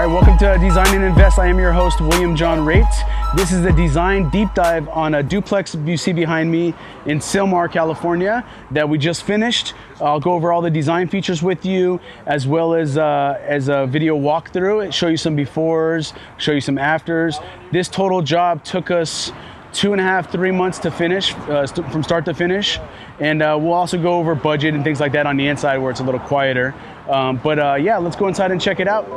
right, welcome to Design and Invest. I am your host, William John Raitt. This is the design deep dive on a duplex you see behind me in Sylmar, California, that we just finished. I'll go over all the design features with you, as well as a video walkthrough. Show you some befores, show you some afters. This total job took us 2.5, 3 months to finish, from start to finish. And we'll also go over budget and things like that on the inside where it's a little quieter. Yeah, let's go inside and check it out.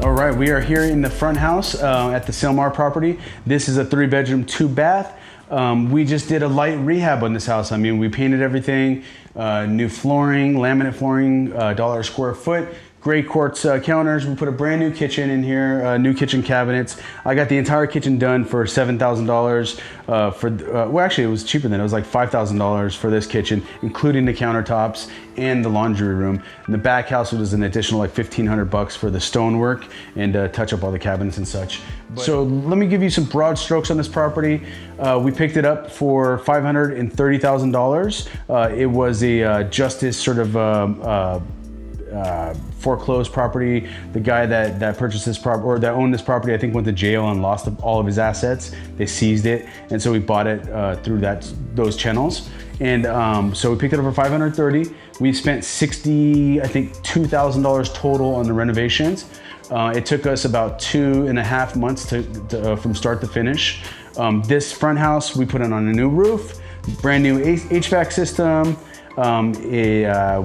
All right, we are here in the front house at the Sylmar property. This is a 3-bedroom, 2-bath. We just did a light rehab on this house. I mean, we painted everything, new flooring, laminate flooring, $1 a square foot, gray quartz counters. We put a brand new kitchen in here, new kitchen cabinets. I got the entire kitchen done for $7,000. Well, actually, it was cheaper than it was like $5,000 for this kitchen, including the countertops and the laundry room. And the back house was an additional like $1,500 for the stonework and touch up all the cabinets and such. So let me give you some broad strokes on this property. We picked it up for $530,000. It was a justice sort of foreclosed property. The guy that purchased this property, or that owned this property, I think went to jail and lost all of his assets. They seized it, and so we bought it through those channels. And so we picked it up for $530. We spent $2,000 total on the renovations. It took us about 2.5 months from start to finish. This front house, we put it on a new roof, brand new HVAC system.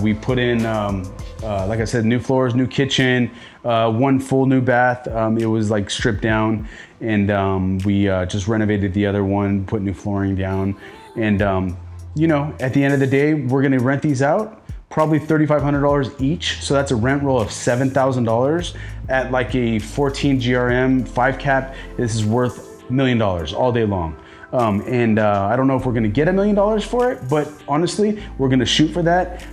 We put in, like I said, new floors, new kitchen, one full new bath. It was like stripped down, and we just renovated the other one, put new flooring down. And you know, at the end of the day, we're gonna rent these out, probably $3,500 each. So that's a rent roll of $7,000 at like a 14 GRM, 5 cap. This is worth $1 million all day long. I don't know if we're gonna get $1 million for it, but honestly, we're gonna shoot for that.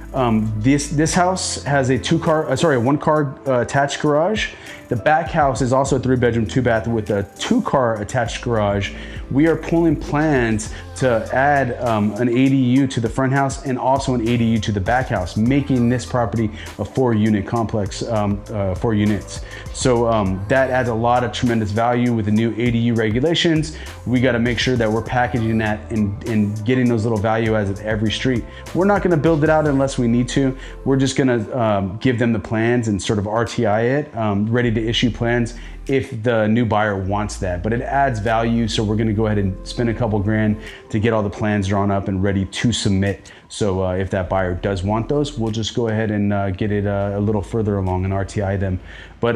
This house has a one-car attached garage. The back house is also a 3-bedroom, 2-bath with a 2-car attached garage. We are pulling plans to add an ADU to the front house and also an ADU to the back house, making this property a 4-unit complex, 4 units. So that adds a lot of tremendous value with the new ADU regulations. We got to make sure that we're packaging that and getting those little value adds at every street. We're not going to build it out unless we need to. We're just going to give them the plans and sort of RTI it, ready to issue plans if the new buyer wants that. But it adds value, so we're going to go ahead and spend a couple grand to get all the plans drawn up and ready to submit. So if that buyer does want those, we'll just go ahead and get it a little further along and RTI them. But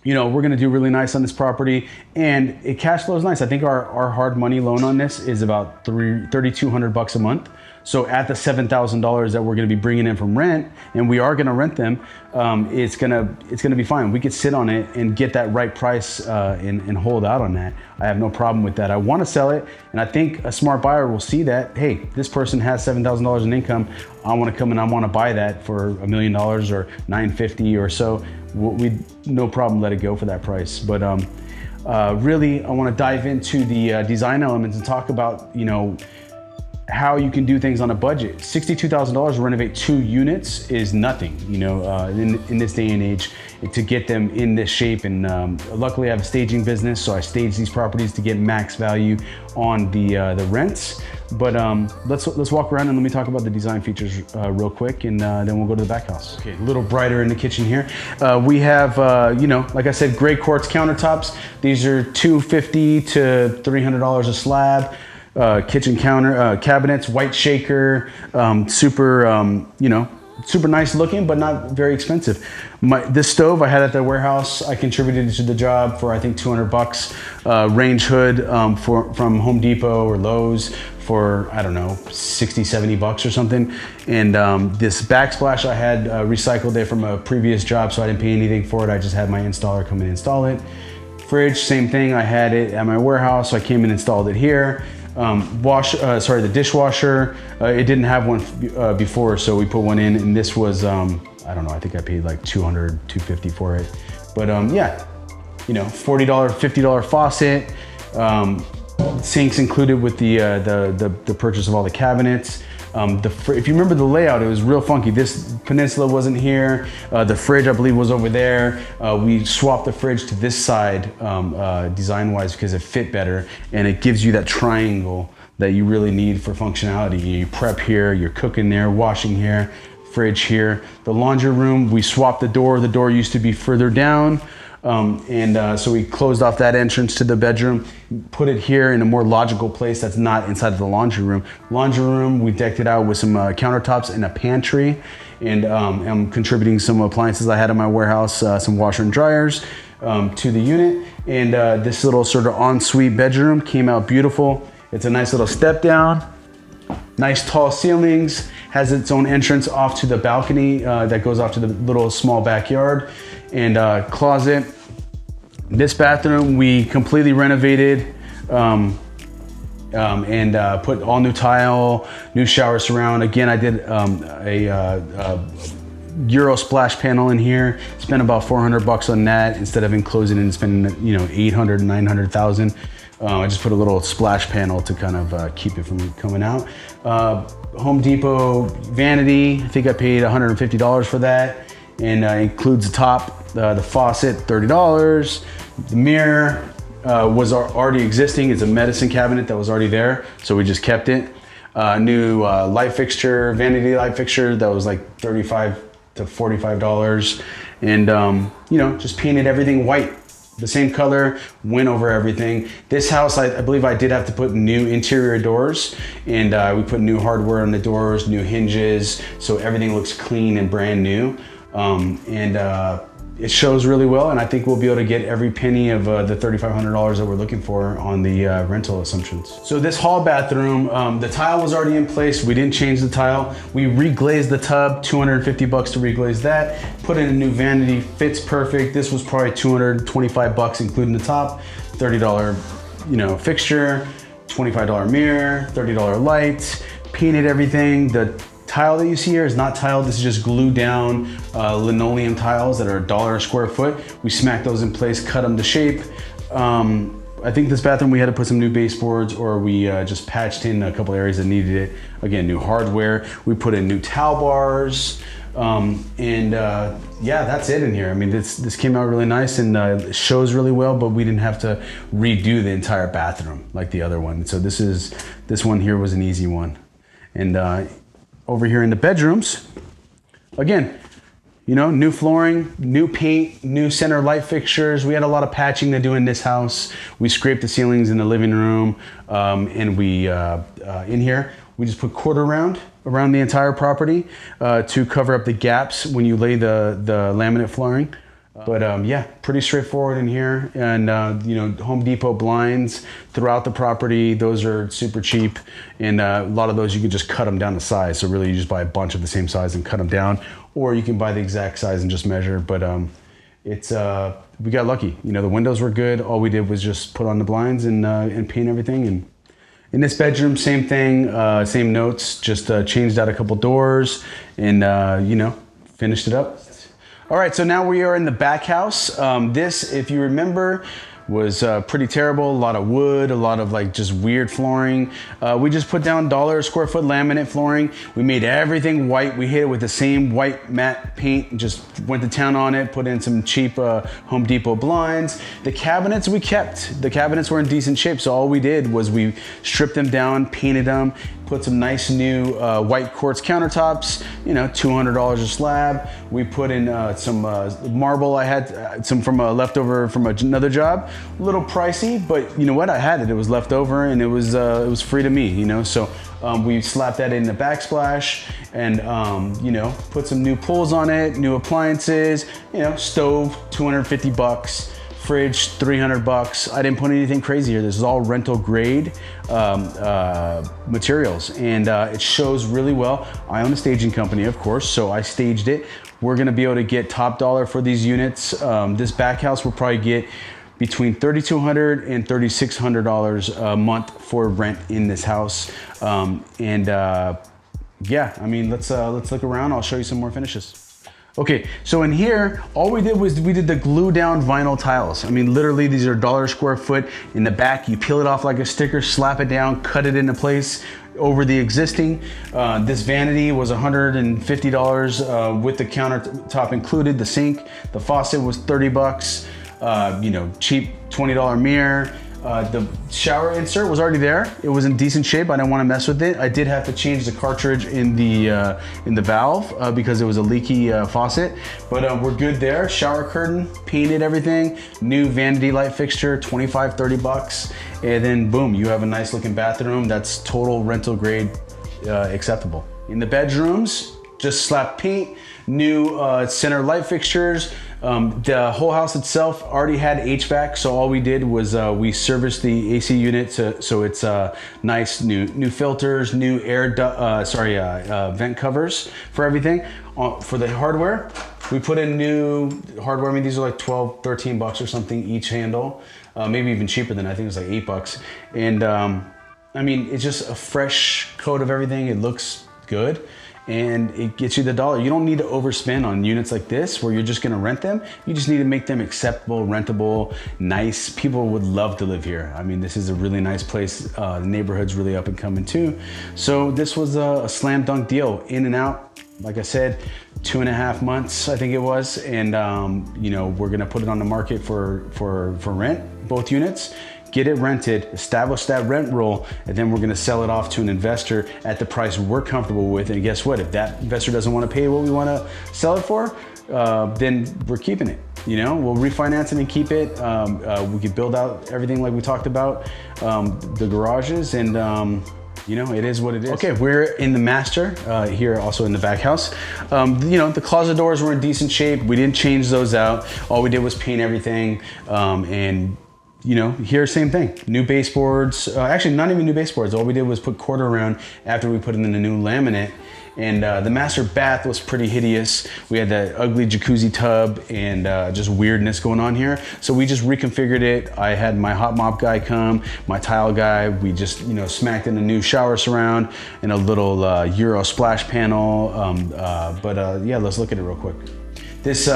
you know, we're gonna do really nice on this property, and it cash flows nice. I think our hard money loan on this is about $3,200 a month. So at the $7,000 that we're gonna be bringing in from rent, and we are gonna rent them, it's gonna be fine. We could sit on it and get that right price and hold out on that. I have no problem with that. I want to sell it, and I think a smart buyer will see that, hey, this person has $7,000 in income. I want to come and I want to buy that for $1 million or $950 or so. We no problem let it go for that price. But really, I want to dive into the design elements and talk about, you know, how you can do things on a budget. $62,000 to renovate 2 units is nothing, you know, in this day and age. to get them in this shape. And luckily I have a staging business, so I stage these properties to get max value on the rents. But let's walk around and let me talk about the design features real quick, and then we'll go to the back house. Okay, a little brighter in the kitchen here. We have, you know, like I said, gray quartz countertops. These are $250 to $300 a slab. Kitchen counter cabinets, white shaker, super, you know, super nice looking, but not very expensive. This stove I had at the warehouse, I contributed to the job for I think 200 bucks. Range hood from Home Depot or Lowe's for, I don't know, 60, 70 bucks or something. And this backsplash I had recycled it from a previous job, so I didn't pay anything for it. I just had my installer come and install it. Fridge, same thing. I had it at my warehouse, so I came and installed it here. The dishwasher, it didn't have one before, so we put one in, and this was, I don't know, I think I paid like $200, $250 for it. But yeah, you know, $40, $50 faucet, sinks included with the purchase of all the cabinets. If you remember the layout, it was real funky. This peninsula wasn't here. The fridge, I believe, was over there. We swapped the fridge to this side design-wise because it fit better, and it gives you that triangle that you really need for functionality. You prep here, you're cooking there, washing here, fridge here. The laundry room, we swapped the door. The door used to be further down. So we closed off that entrance to the bedroom, put it here in a more logical place that's not inside of the laundry room. Laundry room, we decked it out with some countertops and a pantry, and I'm contributing some appliances I had in my warehouse, some washer and dryers to the unit. And this little sort of ensuite bedroom came out beautiful. It's a nice little step down, nice tall ceilings, has its own entrance off to the balcony that goes off to the little small backyard, and closet. This bathroom we completely renovated and put all new tile, new shower surround. Again, I did a Euro splash panel in here. Spent about 400 bucks on that instead of enclosing and spending, you know, 800, 900,000. I just put a little splash panel to kind of keep it from coming out. Home Depot vanity, I think I paid $150 for that, and includes the top, the faucet, $30. The mirror was already existing. It's a medicine cabinet that was already there, so we just kept it. New light fixture, vanity light fixture that was like $35 to $45, and you know, just painted everything white. The same color, went over everything. This house, I believe I did have to put new interior doors, and we put new hardware on the doors, new hinges, so everything looks clean and brand new. It shows really well, and I think we'll be able to get every penny of the $3,500 that we're looking for on the rental assumptions. So this hall bathroom, the tile was already in place. We didn't change the tile. We reglazed the tub, 250 bucks to reglaze that. Put in a new vanity, fits perfect. This was probably 225 bucks including the top, $30, you know, fixture, $25 mirror, $30 lights, painted everything. The tile that you see here is not tile. This is just glued down linoleum tiles that are $1 a square foot. We smacked those in place, cut them to shape. I think this bathroom we had to put some new baseboards, or we just patched in a couple areas that needed it. Again, new hardware. We put in new towel bars. Yeah, that's it in here. I mean, this came out really nice, and it shows really well, but we didn't have to redo the entire bathroom like the other one. So this one here was an easy one. And over here in the bedrooms, again, you know, new flooring, new paint, new center light fixtures. We had a lot of patching to do in this house. We scraped the ceilings in the living room, and we, in here, we just put quarter round around the entire property to cover up the gaps when you lay the laminate flooring. But yeah, pretty straightforward in here. And you know, Home Depot blinds throughout the property. Those are super cheap, and a lot of those you can just cut them down to size. So really, you just buy a bunch of the same size and cut them down, or you can buy the exact size and just measure. But we got lucky. You know, the windows were good. All we did was just put on the blinds and paint everything. And in this bedroom, same thing, same notes. Just changed out a couple doors and you know, finished it up. All right, so now we are in the back house. This, if you remember, was pretty terrible. A lot of wood, a lot of like just weird flooring. We just put down $1 a square foot laminate flooring. We made everything white. We hit it with the same white matte paint, just went to town on it, put in some cheap Home Depot blinds. The cabinets we kept. The cabinets were in decent shape, so all we did was we stripped them down, painted them, put some nice new white quartz countertops, you know, $200 a slab. We put in some marble. I had some from a leftover from another job. A little pricey, but you know what? I had it. It was left over, and it was free to me, you know. So we slapped that in the backsplash, and you know, put some new pulls on it, new appliances. You know, stove, $250. Fridge, $300. I didn't put anything crazy here. This is all rental grade materials, and it shows really well. I own a staging company, of course, so I staged it. We're gonna be able to get top dollar for these units. This back house will probably get between $3,200 and $3,600 a month for rent in this house. Yeah, I mean, let's look around. I'll show you some more finishes. Okay, so in here, all we did was we did the glue down vinyl tiles. I mean, literally these are $1 a square foot. In the back, you peel it off like a sticker, slap it down, cut it into place over the existing. This vanity was $150 with the countertop included, the sink. The faucet was 30 bucks. You know, cheap $20 mirror. The shower insert was already there. It was in decent shape. I didn't want to mess with it. I did have to change the cartridge in the valve because it was a leaky faucet, but we're good there. Shower curtain, painted everything. New vanity light fixture, 25, 30 bucks. And then boom, you have a nice looking bathroom that's total rental grade acceptable. In the bedrooms, just slap paint, new center light fixtures. The whole house itself already had HVAC, so all we did was we serviced the AC unit so it's nice new filters, new vent covers for everything. For the hardware, we put in new hardware. I mean, these are like 12, 13 bucks or something each handle, maybe even cheaper than I think it was like $8. And I mean, it's just a fresh coat of everything. It looks good, and it gets you the dollar. You don't need to overspend on units like this where you're just gonna rent them. You just need to make them acceptable, rentable, nice. People would love to live here. I mean, this is a really nice place. The neighborhood's really up and coming too. So this was a slam dunk deal, in and out. Like I said, 2.5 months, I think it was. And you know, we're gonna put it on the market for rent, both units. Get it rented, establish that rent roll, and then we're gonna sell it off to an investor at the price we're comfortable with. And guess what? If that investor doesn't wanna pay what we wanna sell it for, then we're keeping it. You know, we'll refinance it and keep it. We could build out everything like we talked about, the garages, and you know, it is what it is. Okay, we're in the master here, also in the back house. You know, the closet doors were in decent shape. We didn't change those out. All we did was paint everything, and you know, here, same thing. New baseboards, actually not even new baseboards. All we did was put quarter round after we put in the new laminate. And the master bath was pretty hideous. We had that ugly jacuzzi tub and just weirdness going on here. So we just reconfigured it. I had my hot mop guy come, my tile guy. We just, you know, smacked in a new shower surround and a little Euro splash panel. Yeah, let's look at it real quick. This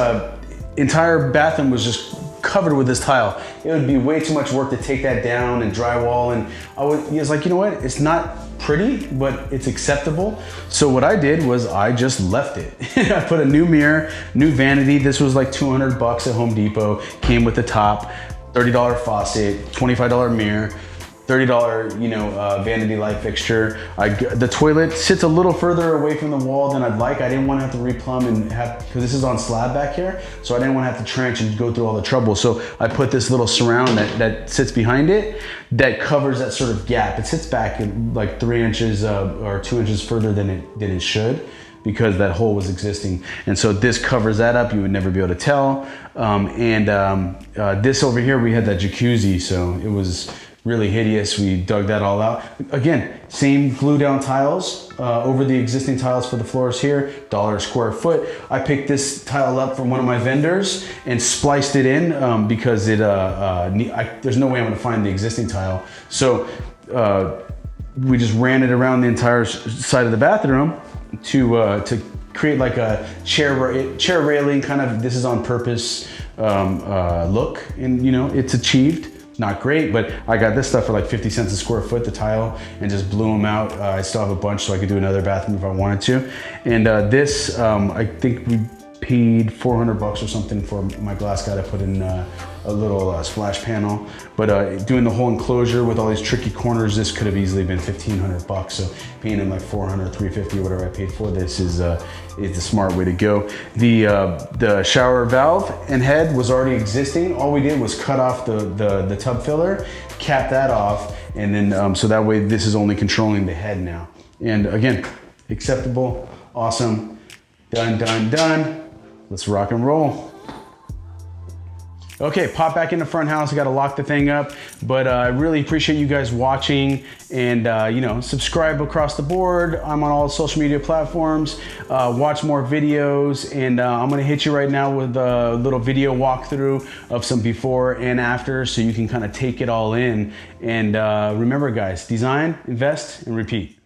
entire bathroom was just covered with this tile. It would be way too much work to take that down and drywall, and I was like, you know what, it's not pretty, but it's acceptable. So what I did was I just left it. I put a new mirror, new vanity. This was like 200 bucks at Home Depot, came with the top, $30 faucet, $25 mirror, $30, you know, vanity light fixture. The toilet sits a little further away from the wall than I'd like. I didn't want to have to replumb and have, because this is on slab back here, so I didn't want to have to trench and go through all the trouble. So I put this little surround that sits behind it that covers that sort of gap. It sits back in like 3 inches or 2 inches further than it should, because that hole was existing. And so this covers that up. You would never be able to tell. This over here, we had that jacuzzi, so it was really hideous. We dug that all out. Again, same glue down tiles over the existing tiles for the floors here, $1 a square foot. I picked this tile up from one of my vendors and spliced it in because there's no way I'm gonna find the existing tile. So we just ran it around the entire side of the bathroom to create like a chair railing kind of. This is on purpose. look, and you know, it's achieved. Not great, but I got this stuff for like 50 cents a square foot, the tile, and just blew them out. I still have a bunch, so I could do another bathroom if I wanted to. And this, I think we paid 400 bucks or something for my glass guy to put in a little splash panel. But doing the whole enclosure with all these tricky corners, this could have easily been 1,500 bucks. So paying him like 400, 350 or whatever I paid for this is the smart way to go. The shower valve and head was already existing. All we did was cut off the tub filler, cap that off, and then so that way this is only controlling the head now. And again, acceptable, awesome, done, done, done. Let's rock and roll. Okay, pop back in the front house. I gotta lock the thing up, but I really appreciate you guys watching, and you know, subscribe across the board. I'm on all social media platforms. Watch more videos, and I'm gonna hit you right now with a little video walkthrough of some before and after, so you can kind of take it all in. And remember, guys, design, invest, and repeat.